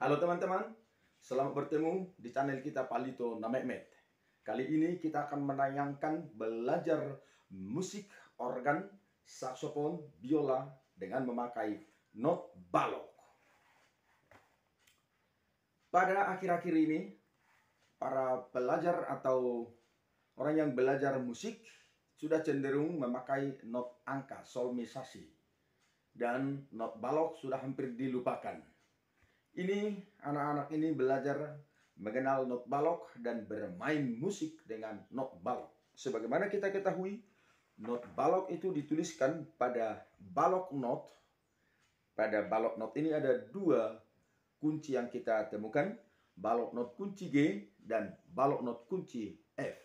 Halo teman-teman, selamat bertemu di channel kita Palito na Mehmet. Kali ini kita akan menayangkan belajar musik organ, saksofon, biola dengan memakai not balok. Pada akhir-akhir ini, para pelajar atau orang yang belajar musik sudah cenderung memakai not angka, solmisasi, dan not balok sudah hampir dilupakan. Ini anak-anak ini belajar mengenal not balok dan bermain musik dengan not balok. Sebagaimana kita ketahui, not balok itu dituliskan pada balok not. Pada balok not ini ada dua kunci yang kita temukan, balok not kunci G dan balok not kunci F.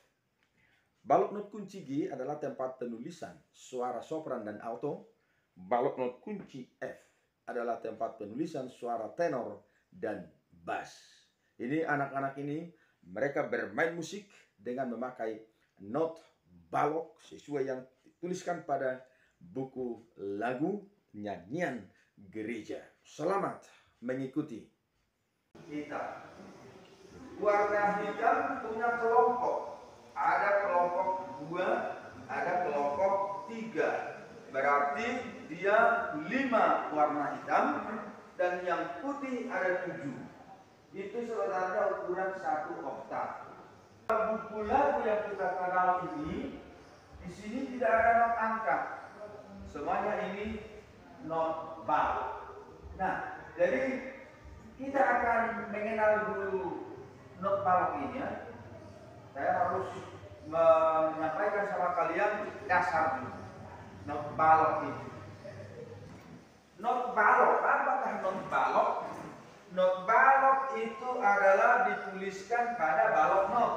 Balok not kunci G adalah tempat penulisan suara sopran dan alto. Balok not kunci F adalah tempat penulisan suara tenor dan bass. Ini anak-anak ini mereka bermain musik dengan memakai not balok sesuai yang dituliskan pada buku lagu nyanyian gereja. Selamat mengikuti. Kita warna hitam punya kelompok. Ada kelompok 2, ada kelompok 3. Berarti dia 5 warna hitam dan yang putih ada 7. Itu sebenarnya ukuran 1 oktav. Buku lagu yang kita kenal ini, di sini tidak ada not angka. Semuanya ini not balok. Nah, jadi kita akan mengenal dulu not balok ini ya. Saya harus menyampaikan sama kalian dasarnya. Not balok itu. Not balok, apakah not balok? Not balok itu adalah dituliskan pada balok not.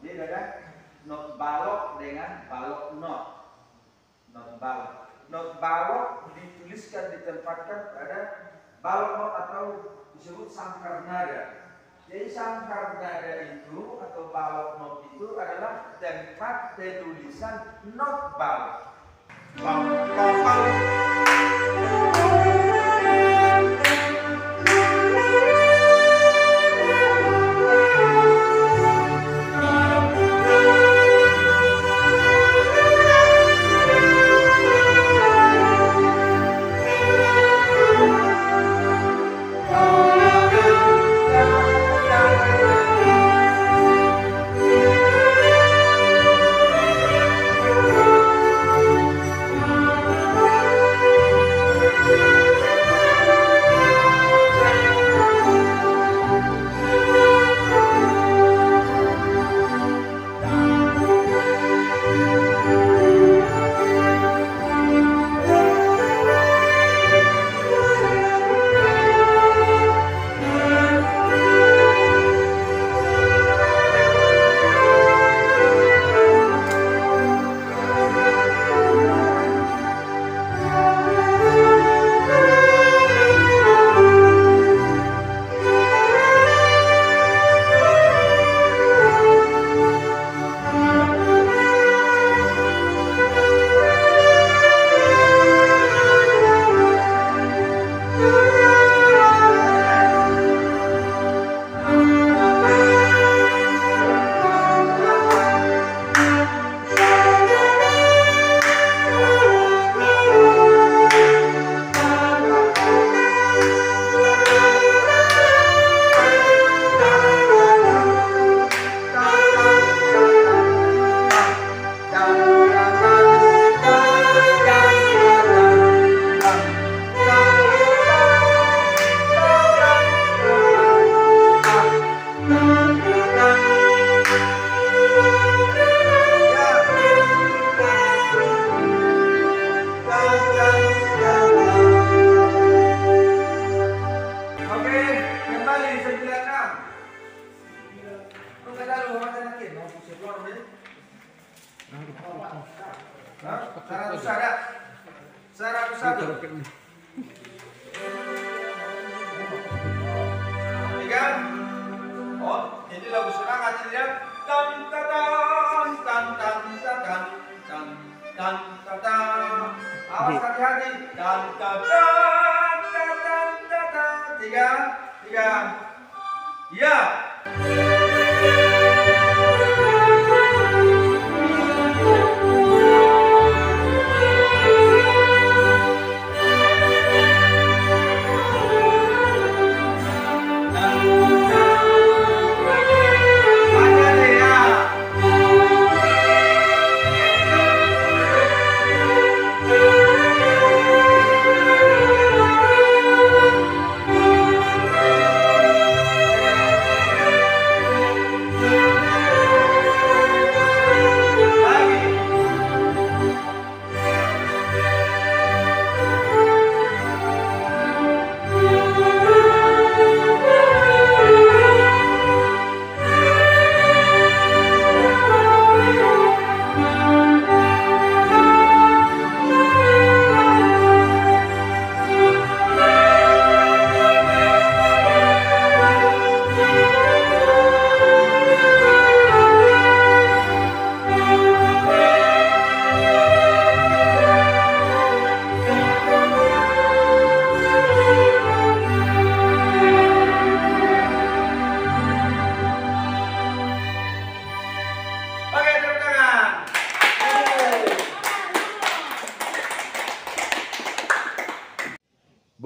Jadi ada not balok dengan balok not. Not balok. Not balok dituliskan ditempatkan pada balok not atau disebut sangkar nada. Jadi sangkar nada itu atau balok not itu adalah tempat penulisan not balok. Bang, bang, bang. Jadi lagu semangat ya. Dan dan dan dan dan dan dan dan. Awas hati-hati. Dan dan dan dan dan. 3 tiga, ya.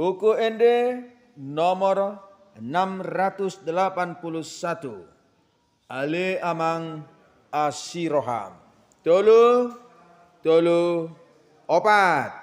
Buku Ende nomor 681. Ale Amang Asiroham. Tolu opat.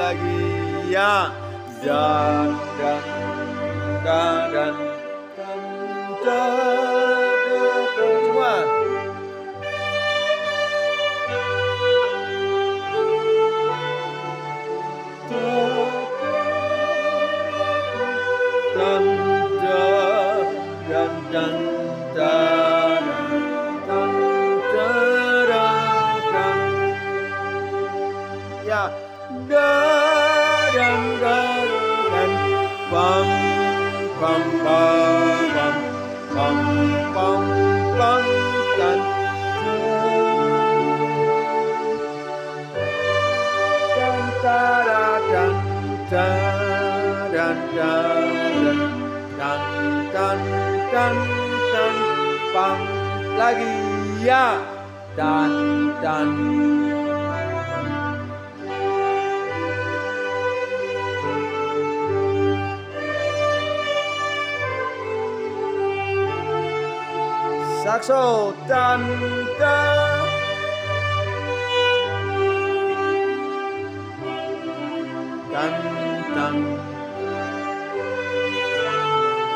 Lagi ya, semua. Ya, pam pam pam pam pam pam dan pam lagi ya dan sakso dan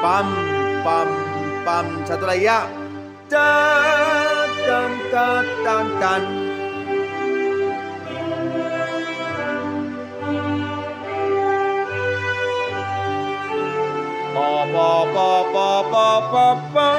pam pam pam satu lagi ya dan pa pa pa pa pa pa pa